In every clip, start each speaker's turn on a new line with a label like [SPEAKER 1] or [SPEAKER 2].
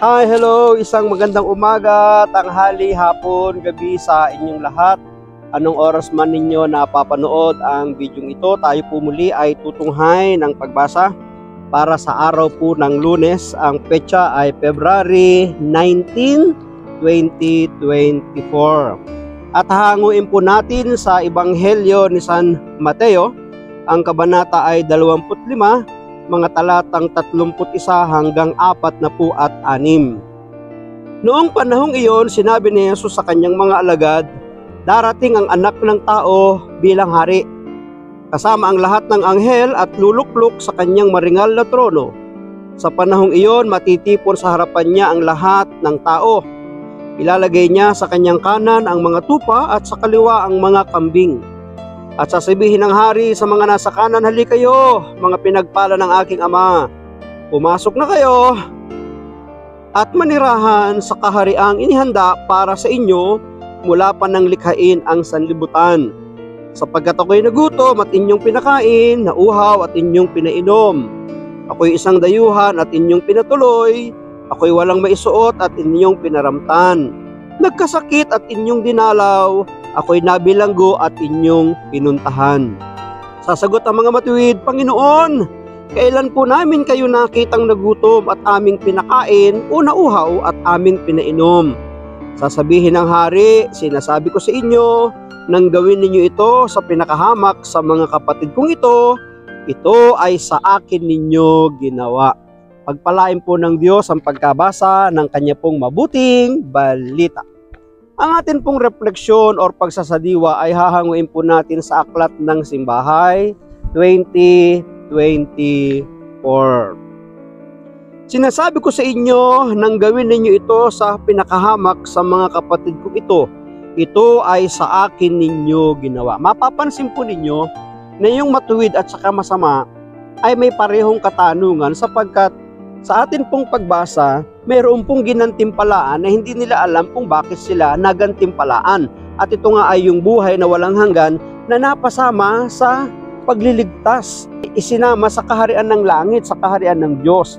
[SPEAKER 1] Hi, hello! Isang magandang umaga, tanghali, hapon, gabi sa inyong lahat. Anong oras man ninyo napapanood ang video ito, tayo po muli ay tutunghay ng pagbasa para sa araw po ng Lunes. Ang petsa ay February 19, 2024. At hanguin po natin sa Ebanghelyo ni San Mateo. Ang kabanata ay 25, mga talatang 31 hanggang 46. Noong panahong iyon, sinabi ni Jesus sa kanyang mga alagad, darating ang anak ng tao bilang hari, kasama ang lahat ng anghel at luluklok sa kanyang maringal na trono. Sa panahong iyon, matitipon sa harapan niya ang lahat ng tao. Ilalagay niya sa kanyang kanan ang mga tupa at sa kaliwa ang mga kambing. At sasabihin ng hari sa mga nasa kanan, hali kayo, mga pinagpala ng aking ama. Pumasok na kayo at manirahan sa kahariang inihanda para sa inyo mula pa nang likhain ang sanlibutan. Sapagkat ako'y nagutom at inyong pinakain, nauhaw at inyong pinainom. Ako'y isang dayuhan at inyong pinatuloy. Ako'y walang maisuot at inyong pinaramtan. Nagkasakit at inyong dinalaw. Ako'y nabilanggo at inyong pinuntahan. Sasagot ang mga matuwid, Panginoon, kailan po namin kayo nakitang nagutom at aming pinakain o nauhaw at aming pinainom? Sasabihin ng hari, sinasabi ko sa inyo, nang gawin ninyo ito sa pinakahamak sa mga kapatid kong ito ay sa akin ninyo ginawa. Pagpalain po ng Diyos ang pagkabasa ng kanya pong mabuting balita. Ang atin pong refleksyon or pagsasadiwa ay hahanguin po natin sa Aklat ng Simbahay 2024. Sinasabi ko sa inyo nang gawin ninyo ito sa pinakahamak sa mga kapatid ko ito ay sa akin ninyo ginawa. Mapapansin po ninyo na yung matuwid at saka masama ay may parehong katanungan sapagkat sa atin pong pagbasa, mayroon pong ginantimpalaan na hindi nila alam kung bakit sila nagantimpalaan. At ito nga ay yung buhay na walang hanggan na napasama sa pagliligtas. Isinama sa kaharian ng langit, sa kaharian ng Diyos.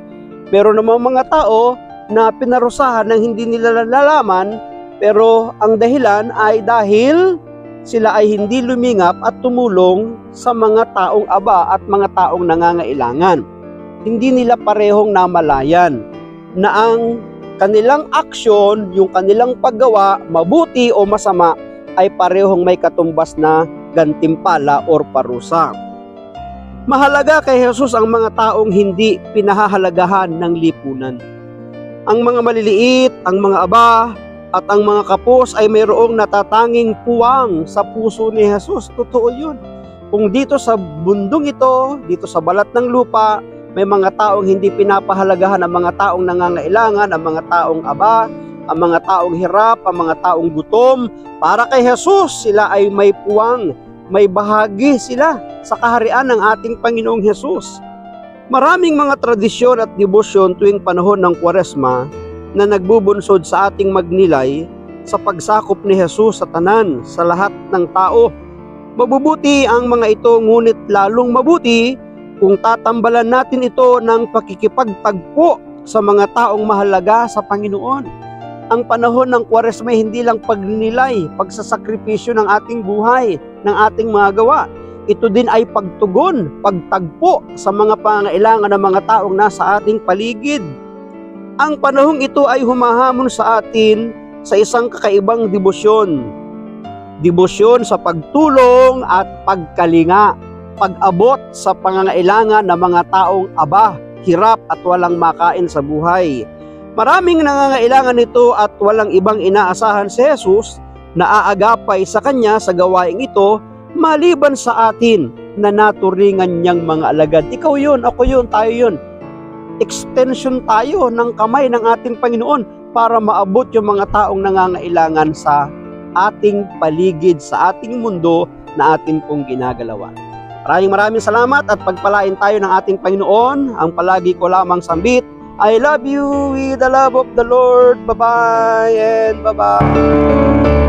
[SPEAKER 1] Meron namang mga tao na pinarusahan ng hindi nila nalalaman, pero ang dahilan ay dahil sila ay hindi lumingap at tumulong sa mga taong aba at mga taong nangangailangan. Hindi nila parehong namalayan na ang kanilang aksyon, yung kanilang paggawa, mabuti o masama, ay parehong may katumbas na gantimpala or parusa. Mahalaga kay Jesus ang mga taong hindi pinahahalagahan ng lipunan. Ang mga maliliit, ang mga aba, at ang mga kapos ay mayroong natatanging puwang sa puso ni Jesus. Totoo yun. Kung dito sa bundong ito, dito sa balat ng lupa, may mga taong hindi pinapahalagahan, ang mga taong nangangailangan, ang mga taong aba, ang mga taong hirap, ang mga taong gutom. Para kay Jesus, sila ay may puwang, may bahagi sila sa kaharian ng ating Panginoong Jesus. Maraming mga tradisyon at debosyon tuwing panahon ng Kwaresma na nagbubunsod sa ating magnilay sa pagsakop ni Jesus sa tanan, sa lahat ng tao. Mabubuti ang mga ito, ngunit lalong mabuti kung tatambalan natin ito ng pakikipagtagpo sa mga taong mahalaga sa Panginoon. Ang panahon ng Kwaresma hindi lang pagninilay, pagsasakripisyo ng ating buhay, ng ating mga gawa. Ito din ay pagtugon, pagtagpo sa mga pangangailangan ng mga taong nasa ating paligid. Ang panahong ito ay humahamon sa atin sa isang kakaibang debosyon. Debosyon sa pagtulong at pagkalinga. Pag-abot sa pangangailangan ng mga taong aba, hirap at walang makain sa buhay. Maraming nangangailangan nito at walang ibang inaasahan si Jesus na aagapay sa kanya sa gawaing ito maliban sa atin na naturingan niyang mga alagad. Ikaw yun, ako yun, tayo yun. Extension tayo ng kamay ng ating Panginoon para maabot yung mga taong nangangailangan sa ating paligid, sa ating mundo na ating pong ginagalawan. Maraming salamat at pagpalain tayo ng ating Panginoon. Ang palagi ko lamang sambit, I love you with the love of the Lord. Bye-bye and bye-bye.